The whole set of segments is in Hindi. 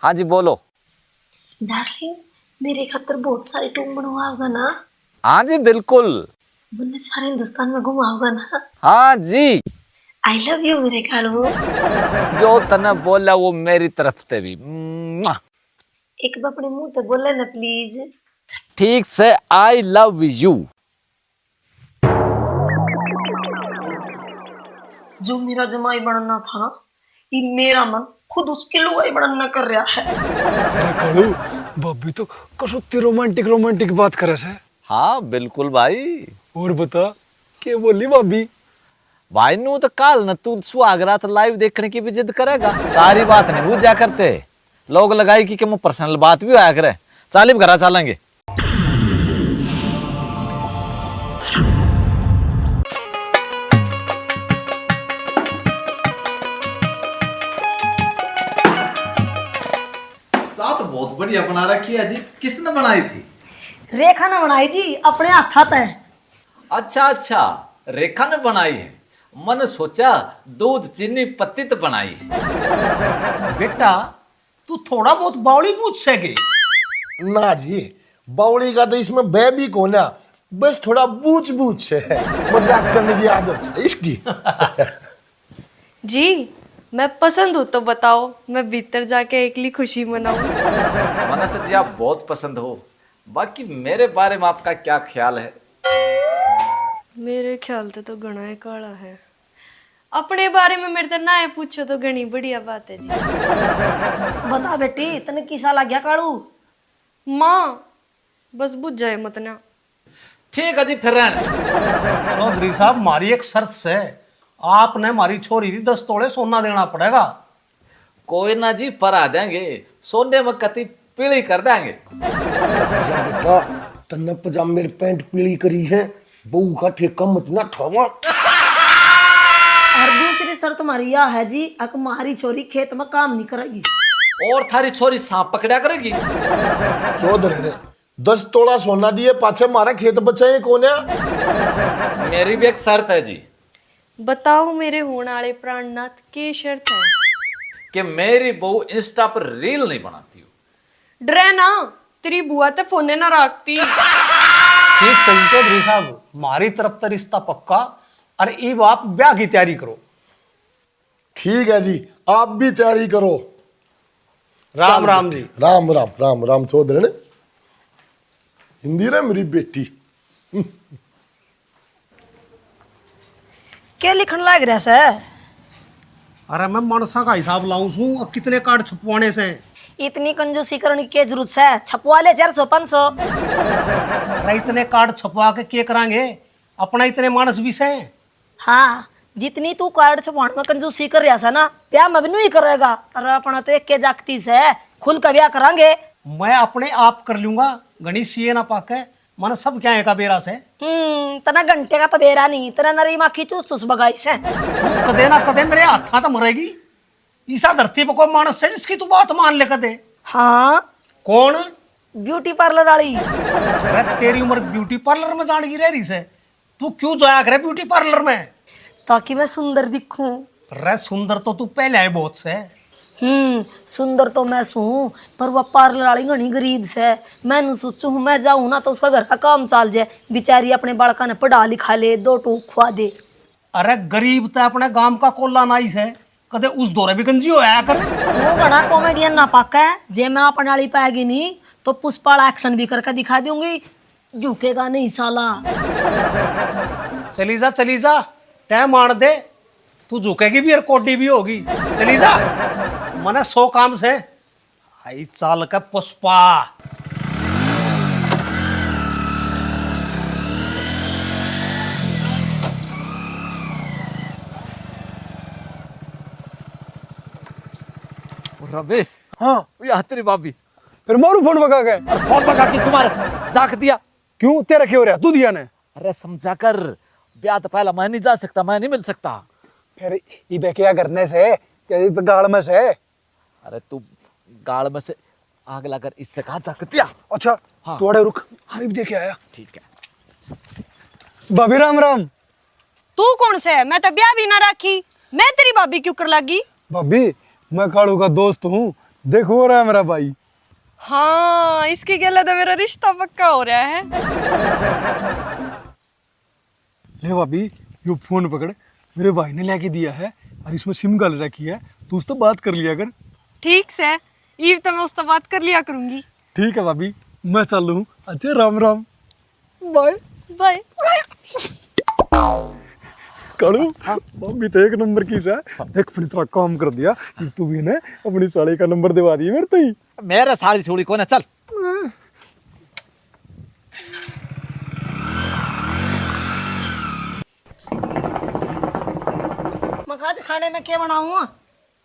हाँ जी बोलो। डार्लिंग, मेरे खातर बहुत सारे टूम बनवाओगा ना? हाँ जी बिल्कुल। मुन्ने सारे हिंदुस्तान में घुमाओगा ना? हाँ जी। आई लव यू मेरे कालू। जो तने बोला वो मेरी तरफ से भी। एक बार अपने मुंह पे बोले ना प्लीज। ठीक से आई लव यू। जो मेरा जमाई बनना था, ये मेरा मन खुद उसकी लुगाई बनना कर रहा है। अरे कालू, भाभी तो कसुत्ती रोमांटिक रोमांटिक बात करे से। हाँ बिल्कुल भाई। और बता क्या बोली भाभी? भाई नू तो काल न तू सुहागरात लाइव देखने की भी जिद करेगा। सारी बात नहीं बुझ जा करते लोग लगाई कि मुँह पर्सनल बात भी होया करे। चालीब घरा चलेंगे। तो बहुत बढ़िया बना रखी है जी। किसने बनाई थी? रेखा ने बनाई जी, अपने हाथ है। अच्छा अच्छा, रेखा ने बनाई है। मैंने सोचा दूध चीनी पत्ती तो बनाई है। बेटा तू थोड़ा बहुत बावली पूछ सके। ना जी, बावली का तो इसमें बे भी कोना, बस थोड़ा बूझ बूझ से है, मजाक करने की आदत है इसकी। जी मैं पसंद हूँ तो बताओ, मैं भीतर जाके एकली खुशी मनाऊं। मना तो जी आप बहुत पसंद हो। बाकी मेरे बारे में आपका क्या ख्याल है? मेरे ख्याल से तो घना ही काला है। अपने बारे में मेरे से ना है पूछो तो घनी बढ़िया बात है जी। बता बेटी, तने किसा लग गया कालू? माँ बस बुझ जाए मत ना। ठीक है जी, फिर रहने दो। चौधरी साहब मारी एक शर्त से, आपने मारी छोरी थी 10 तोड़े सोना देना पड़ेगा। कोई ना जी, पर आ देंगे। सोने में कति पीली कर देंगे। जा बेटा, तन्ने पजामे पैंट पीली करी है, बहू का ठेका मत ना ठोवा। और दूसरी शर्त तुम्हारी यह है जी, अक हमारी छोरी खेत में काम नहीं करेगी। और थारी छोरी सांप पकड़ा करेगी। चौधरी ने 10 तोड़ा सोना दिए, पाछे मारा खेत बचाए कोने। मेरी भी एक शर्त है जी। बताओ मेरे होने वाले प्राणनाथ की शर्त है कि मेरी बहू इंस्टा पर रील नहीं बनाती हो। डरे ना, तेरी बुआ तो फोने ना रखती। ठीक सही चौधरी साहब, मारी तरफ तो रिश्ता पक्का। और अब आप ब्याह की तैयारी करो। ठीक है जी, आप भी तैयारी करो। राम राम जी। राम राम राम राम चौधरी ने। हिंदी रे मेरी बेटी। क्या लिखन लग रहा से? अरे मैं मनसा का हिसाब लाऊं छू, अब कितने कार्ड छपवाने से। इतनी कंजूसी करने की जरूरत है? छपवा ले 400 500। अरे इतने कार्ड छपवा के क्या करांगे, अपना इतने मानस भी से। हाँ, जितनी तू कार्ड छपवाने में कंजूसी कर रहा था ना, ब्याह में भी नहीं करेगा। अरे अपना तो एक के जागती से खुल का ब्याह करांगे। मैं अपने आप कर लूंगा, गणेश ये ना पाके मन सब क्या है का बेरा से। तना घंटे का तो बेरा नहीं, तना नरी माखी चूस चूस बगाई से। कदे ना कदे मेरे हाथा तो मरेगी। ईसा धरती पर कोई मानस है जिसकी तू बात मान ले कदे। हाँ, कौन? ब्यूटी पार्लर वाली। अरे तेरी उम्र ब्यूटी पार्लर में जाने की रह रही से, तू क्यों जाया करे ब्यूटी पार्लर में? ताकि मैं सुंदर दिखूं। अरे सुंदर तो तू पहले है बहुत से। सुंदर तो मैं सूं, पर वह पार्लर वाली घनी गरीब से। मैं सोचू मैं जाऊं ना तो उसका घर का काम चाल जाए, बेचारी अपने बालका ने पढ़ा लिखा ले, 2 टूक खुआ दे। अरे गरीब तो अपने गांव का कोल्ला नाइस है, कदे उस दौरे भी गंजी होया कर। वो बड़ा कॉमेडियन ना पाका है, जे मैं अपने वाली पाएगी नहीं तो पुष्पा एक्शन भी करके दिखा दूंगी। झुकेगा नहीं साला। चली जा टाइम आन दे, तू झुकेगी भी और कोडी भी होगी। चली जा, मने 100 काम से। आई चाल का पुष्पा। रमेश, हाँ यहाँ तेरी भाभी। फिर मारू फोन बगा के। फोन लगा के तुम्हारे जाक दिया। क्यों तेरा क्यों रहा तू दिया ने? अरे समझा कर, ब्याह तो पहला मैं नहीं जा सकता, मैं नहीं मिल सकता। फिर ये क्या करने से, क्या गाड़ में से? अरे तू गाड़ में से आग लगाकर इससे कहा जाक दिया। अच्छा हाँ। थोड़े रुक, हम भी देखे आया। ठीक है। भाभी राम राम। तू कौन से है? मैं तो ब्याह भी ना रखी, मैं तेरी भाभी क्यों कर लगी? भाभी मैं कालू का दोस्त हूँ, देखो रहा है मेरा भाई। हाँ, इसकी गले तो मेरा रिश्ता पक्का हो रहा है। ले भाभी, यो फोन पकड़, मेरे भाई ने लेके दिया है और इसमें सिम डाल रखी है, तू उससे बात कर लिया कर। ठीक से, ईव तो मैं उससे बात कर लिया करूंगी। ठीक है भाभी, मैं चल हूँ। अच्छा, राम राम, बाय बाय। कालू। भाभी तो एक नंबर की है, एक फिर तेरा काम कर दिया, तू भी ने अपनी साड़ी का नंबर दिवा दिया मेरे तो ही। मेरा साली छोड़ी कौन है, चल। मखाज खाने में क्या बनाऊं?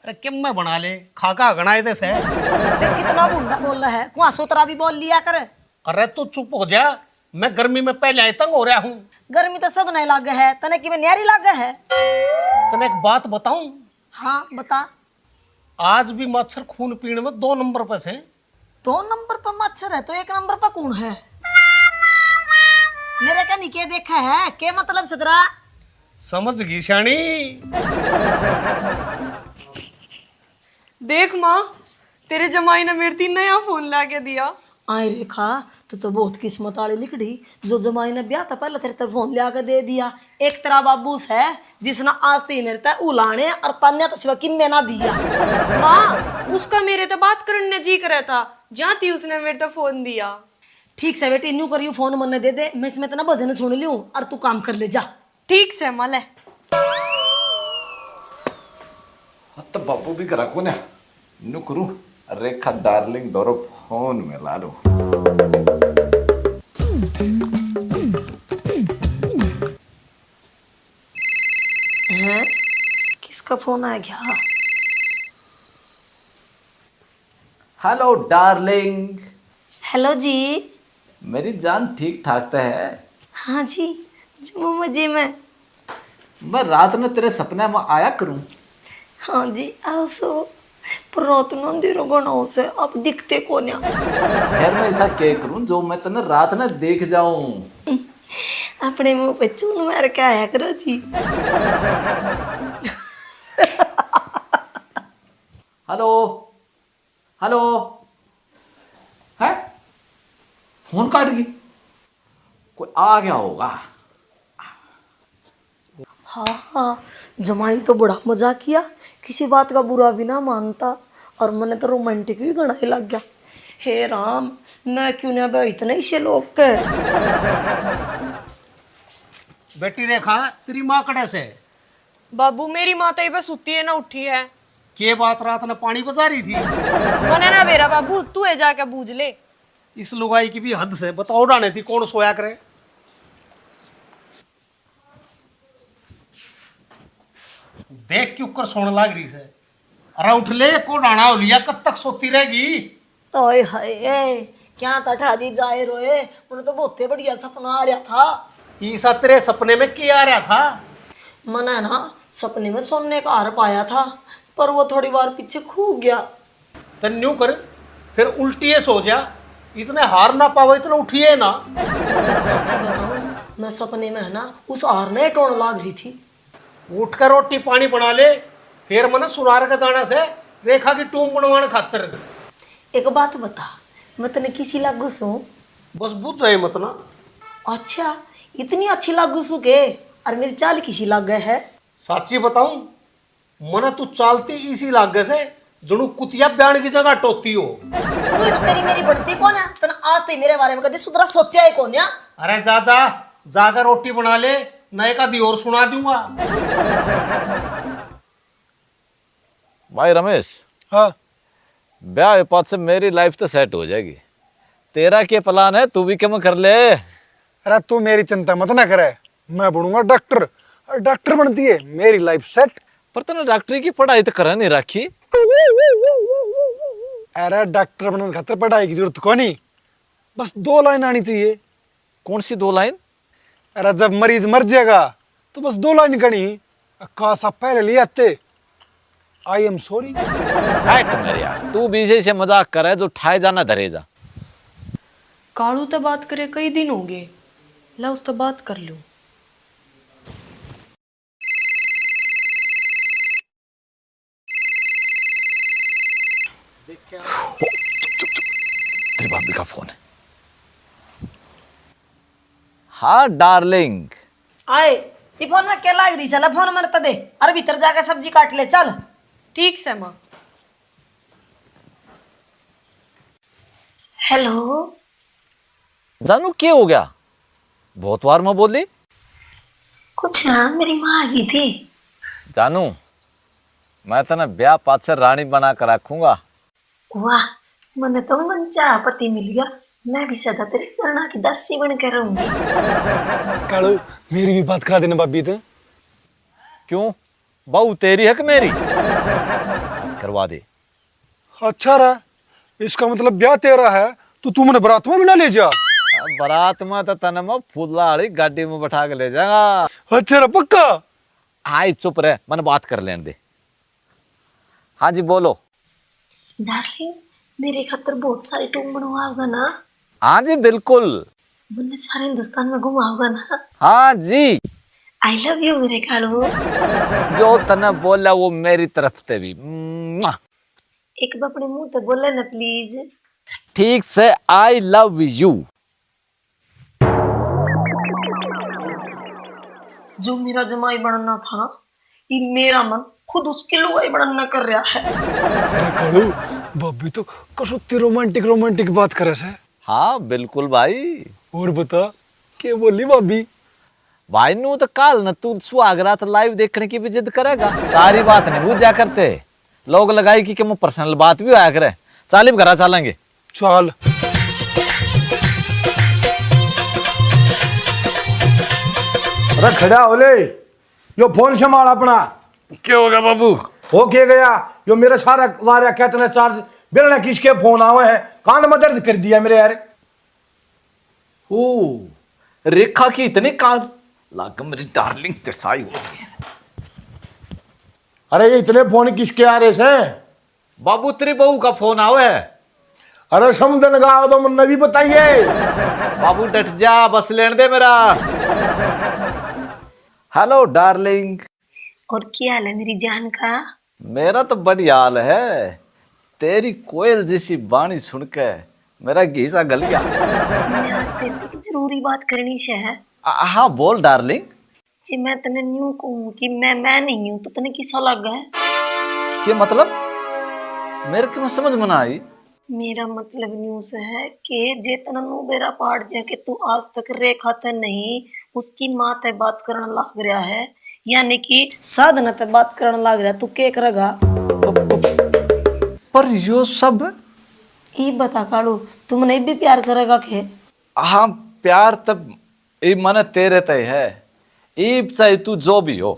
अरे किम मैं बना ले, खाका गणाए दे से। देख कितना बुंडा बोल रहा है, कुआ सोतरा भी बोल लिया कर। अरे तू चुप हो जा, मैं गर्मी में पहले ही तंग हो रहा हूँ। गर्मी तो सब नहीं लागे है, तने की में न्यारी लागे है। तने एक बात बताऊं, हाँ बता। आज भी मच्छर खून पीने में 2 नंबर पे से। 2 नंबर पर मच्छर है तो 1 नंबर पर कौन है? मेरे का निके देखा है, क्या मतलब सदरा? समझ गई शानी। देख माँ, तेरे जमाई ने मेरे तीन नया फोन ला के दिया। आए रेखा, तो बहुत किस्मत वाली लिखड़ी, जो जमाई ने ब्याह था पहले तेरे तक फोन लिया के दे दिया। एक तेरा बाबूस है जिसने आज तीन मेरे तक उलाने और तन्या तो सिवा किन में ना दिया। माँ, उसका मेरे तो बात करने जी करे था, जाती उसने मेरे तो फोन दिया। ठीक से बेटी, न्यू करियो फोन मन दे दे, मैं इसमें तना भजन सुन लियो और तू काम कर ले जा। ठीक से मले। तो बापू भी करा कौन है, नु करूं। रेखा डार्लिंग दोरो फोन में ला लो। हैं? किसका फोन आ गया? Hello darling. हेलो जी। मेरी जान ठीक ठाक तो है? हाँ जी, जम्मू मजे में। मैं रात में तेरे सपने में आया करूं। हाँ जी, आओ सो। पर रात में अंधेरा गणों से अब दिखते को ना। यार मैं ऐसा क्या करूं जो मैं तेने रात में देख जाऊं। अपने मुंह पे चून मार के आया करो जी। Hello hello. है फोन काट गई, कोई आ गया होगा। हाँ हाँ, जमाई तो बड़ा मजा किया, किसी बात का बुरा भी ना मानता, और मैंने तो रोमांटिक भी गणा ही लग गया। हे राम, मैं क्यों ना बे इतने से लोग के। बेटी रेखा, तेरी माँ कड़े से? बाबू, मेरी माता ही बस सुती है ना उठी है। के बात रात ने पानी बजा रही थी? मने ना मेरा बाबू, तू है जाके बूझ ले। इस लुगाई की भी हद से, बताओ डाने थी कौन सोया करे। देख क्यों कर सोने लाग रही से। अरे उठ ले, को डाना हो लिया, कब तक सोती रहेगी? ओए हाय, क्या तठा दी जाए रोए, उन्हें तो बहुत बढ़िया सपना आ रहा था। ईसा तेरे सपने में क्या आ रहा था? मना ना सपने में सोने का हार पाया था, पर वो थोड़ी बार पीछे खो गया। तन न्यू कर, फिर उल्टिए सो जा, इतने हार ना पावे इतना उठिए ना। तो सच्ची बताऊं, मैं सपने में है ना उस हार ने टोन लाग रही थी। उठ कर रोटी पानी बना ले, फिर मना सुनार का जाना से रेखा की टूम बनवाने खातर। एक बात बता, मैं तने किसी लागू सू? बस बुझ जाए मत ना। अच्छा, इतनी अच्छी लागू सू के, और मेरी चाल किसी लाग गए है? साची बताऊं, मना तू चालती इसी लागे से जणु कुतिया ब्याण की जगह टोती हो। तू तो तेरी मेरी बढ़ती कौन है? तने आज तक मेरे बारे में कभी सुधरा सोचा है कौन है? अरे जा जा, जाकर रोटी बना ले, नए का दी और सुना दूंगा। भाई रमेश, हाँ, ब्याह के बाद से मेरी लाइफ तो सेट हो जाएगी। तेरा क्या प्लान है, तू भी कम कर ले। अरे तू मेरी चिंता मत ना करे, मैं बनूंगा डॉक्टर, और डॉक्टर बनती है मेरी लाइफ सेट। पर तूने डॉक्टरी की पढ़ाई तो कर नहीं रखी। अरे डॉक्टर बनने खातिर पढ़ाई की जरूरत को नहीं, बस 2 लाइन आनी चाहिए। कौन सी 2 लाइन? अरे जब मरीज मर जाएगा तो बस 2 लाइन कहीं, काश आप पहले ले आते, आई एम सॉरी। हट मेरे यार, तू बीजे से मजाक कर है, जो ठाए जाना धरे जा। कालू तो बात करे कई दिन हो गए, ला उस तो बात कर लूं। तेरी भाभी का फोन है। हाँ डार्लिंग। आए ये फोन में क्या लाग रही साला फोन मरता दे अरे भीतर जाकर सब्जी काट ले चल। ठीक से माँ। हेलो जानू क्या हो गया? बहुत बार मैं बोली। कुछ ना मेरी माँ आ गई थी। जानू मैं तेने ब्याह पात से रानी बना कर रखूंगा। वाह मने तो मन चाह पति मिल गया। मैं भी सदा तेरे चरणा की दासी बनकर रहूंगी। कालू मेरी भी बात करा देना भाभी तो। क्यों बहू तेरी है कि मेरी? करवा दे। अच्छा रहा, इसका मतलब ब्याह तेरा है तो तू मैंने बारात में भी ना ले जा। बारात में तो तने मैं फुल्लाड़ी गाड़ी में बैठा के ले जाएगा। अच्छा रहा पक्का। हाँ चुप रहे मैंने बात कर लेने दे। हाँ जी बोलो। डार्लिंग मेरे खातर बहुत सारे टूम बनवाओगा ना? हाँ जी बिल्कुल। मुन्ने सारे हिंदुस्तान में घुमाओगा ना? हाँ जी। आई लव यू मेरे कालू। जो तने बोला वो मेरी तरफ से भी। एक बार अपने मुंह तक बोले ना प्लीज। ठीक से आई लव यू। जो मेरा जमाई बनना था ना ये मेरा मन खुद उसकी लुगाई बनना कर रहा है। अरे कालू भाभी तो कसुत्ती रोमांटिक रोमांटिक बात करे से। हाँ बिल्कुल भाई। और बता क्या बोली भाभी? भाई नू तो काल न तू सुहागरात लाइव देखने की भी जिद करेगा। सारी बात नहीं बुझ जा करते लोग लगाई कि मैं पर्सनल बात भी होया करे। चालीब घरा चलेंगे। चल अरे खड़ा हो ले यो फोन संभाल अपना। क्या होगा बाबू? हो के गया यो मेरे सारा वारा कहते ने चार्ज बिना किसके फोन आवे है कान में दर्द कर दिया मेरे यार। ओ रेखा की इतनी काल लाग मेरी डार्लिंग तिसाई हो रही है। अरे ये इतने फोन किसके आ रहे हैं? बाबू तेरी बहू का फोन आवे है। अरे समदन गाँव तो मुन्ने भी बताइए। बाबू डट जा बस लेने दे मेरा। Hello darling. और क्या हाल है मेरी जान का? मेरा तो बढ़िया हाल है। तेरी कोयल जैसी बाणी सुन के मेरा घीसा गल गया। मैंने आज तेरे से एक जरूरी बात करनी है। हाँ बोल डार्लिंग। जी मैं तने न्यू कहूँ कि मैं नहीं हूँ तो तने किसा लग है? ये मतलब मेरे को समझ में ना आई। मेरा मतलब न्यूज है कि जे तना नु बेरा पाट जा के तू आज तक रेखा ते नहीं उसकी माँ ते बात करने लग रहा है यानी कि साधना ते बात करने लग रहा है तू के करेगा? पर यो सब ई बता कालू तुम नहीं भी प्यार करेगा के? हाँ प्यार तब ये मन तेरे तय है। ये चाहे तू जो भी हो।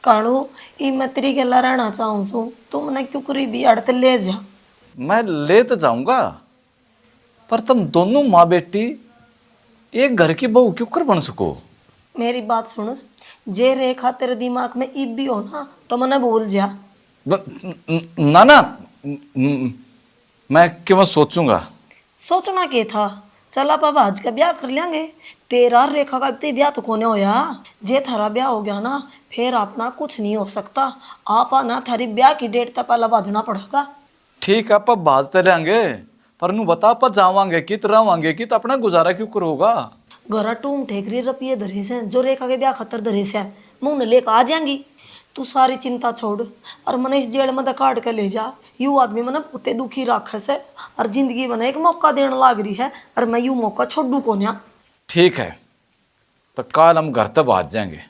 कालू ई मैं तेरी गला रहना चाहूँ सू तुमने क्यों करी भी अड़ते ले जा। मैं ले तो जाऊंगा पर तुम दोनों माँ बेटी एक घर की बहू क्यों कर बन सको? मेरी बात सुन जे रेखा तेरे दिमाग में इब भी हो ना तो मने बोल जा। ना ना मैं क्यों सोचूंगा। सोचना के था चल आप आज का ब्याह कर लेंगे। तेरा रेखा का भी ब्याह तो कोने होया। जे थारा ब्याह हो गया ना फिर अपना कुछ नहीं हो सकता। आप ना थारी ब्याह की डेट तक पहला बाजना पड़ेगा। ठीक है आप भाजते रहेंगे पर नू बता आप जावांगे कित रवांगे कित अपना गुजारा क्यों करोगा? घरा टूम ठेकरी रुपये धरे से जो रेखा के ब्याह खतर धरे से मुंह ने लेकर आ जाएंगी। तू सारी चिंता छोड़ और मने इस जेल में काट के ले जा। यू आदमी मने पुते दुखी राखे से और जिंदगी बने एक मौका देने लाग रही है और मैं यू मौका छोड़ू को ना। ठीक है तो कल हम घर तक आ जाएंगे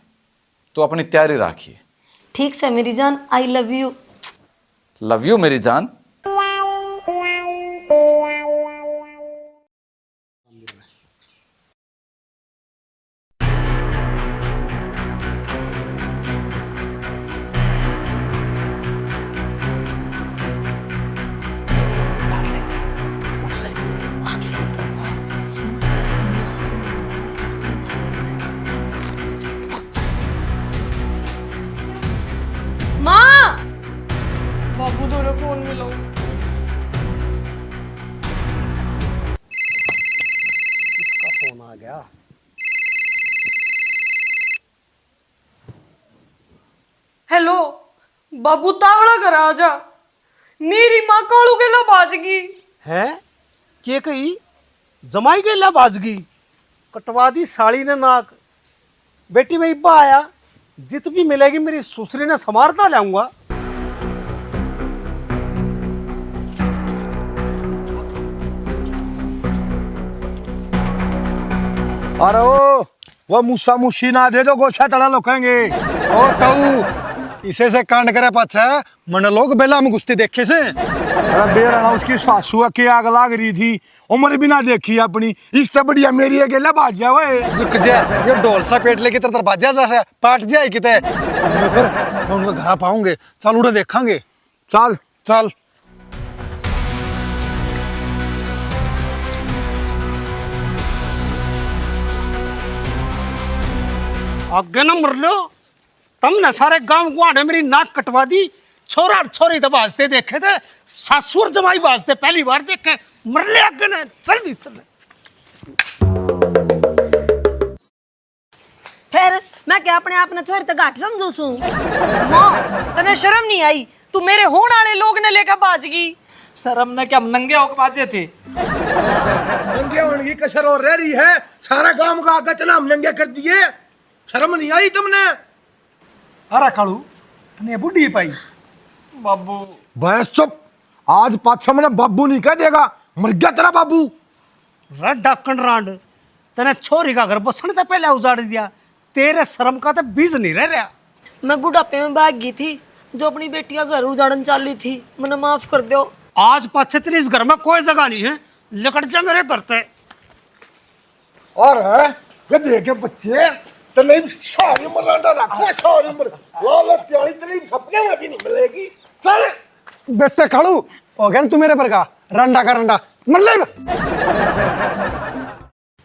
तो अपनी तैयारी रखिए। ठीक से मेरी जान I love you. Love you मेरी जान। माँ बाबू दोनों फोन मिलाओ। किसका फोन आ गया? हेलो बाबू तावड़ा घर आ जा। मेरी माँ कालू के लब आ है के कही जमाई गेला बाजगी कटवा दी साड़ी ने नाक। बेटी मैं इब्बा आया जित भी मिलेगी मेरी ससुरी ने समारता लाऊंगा। अरे वो मूसा मूसी ना दे दो गोछा तड़ा लोकेंगे। ओ ताऊ इसे से कांड करे पाछा मन लोग बेला में घुसते देखे से। अरे बेरा उसकी सासू के आग लाग रही थी उम्र भी ना देखी अपनी, इससे बढ़िया मेरी अकेला बाज जावे। रुक जा ये ढोल सा पेट लेके तेरे बाजा जा पाट जाए किते मैं उनके घर पाऊंगे। चल उड़े देखांगे। चल चल आगे न मर लो तुमने सारे गांव गुआढ़े मेरी नाक कटवा दी। छोरा और छोरी तो बाजते देखे थे, सासुर जमाई बाजते पहली बार देखे। मर ले आगे न चल भी चल। फिर मैं क्या अपने आप ने छोरी तो घाट समझू सू। माँ तने शर्म नहीं आई? तू मेरे होने वाले लोग ने लेकर बाज गई। सर हमने क्या हम नंगे होकर बाजे थे? नंगे होने की कसर और रह रही है, सारा गांव का आगा चला हम नंगे कर दिए। शर्म नहीं आई तुमने? अरे कालू तने बुढ़ी पाई बाबू बस चुप, आज पाछा मैंने बाबू नहीं कह देगा, मर गया तेरा बाबू। रड डाकन रांड तने छोरी का घर बसने से पहले उजाड़ दिया। तेरे शर्म का तो बीज नहीं रह रहा। मैं बुढ़ापे में भाग गई थी, जो अपनी बेटी का घर उजाड़न चाली थी, मैंने माफ कर दो। आज पाछे तेरी इस घर में कोई जगह नहीं है, लकड़ जा मेरे घर से। और है गधे के बच्चे तने सारी मरांडा रखो, सारी उम्र लालच त्याली तेरी सपने में भी नहीं मिलेगी। चल बेटे कालू हो गया तू मेरे पर का रंडा का रंडा मर ले।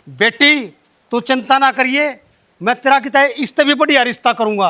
बेटी तू चिंता ना करिए, मैं तेरा किता इससे भी बढ़िया रिश्ता करूंगा।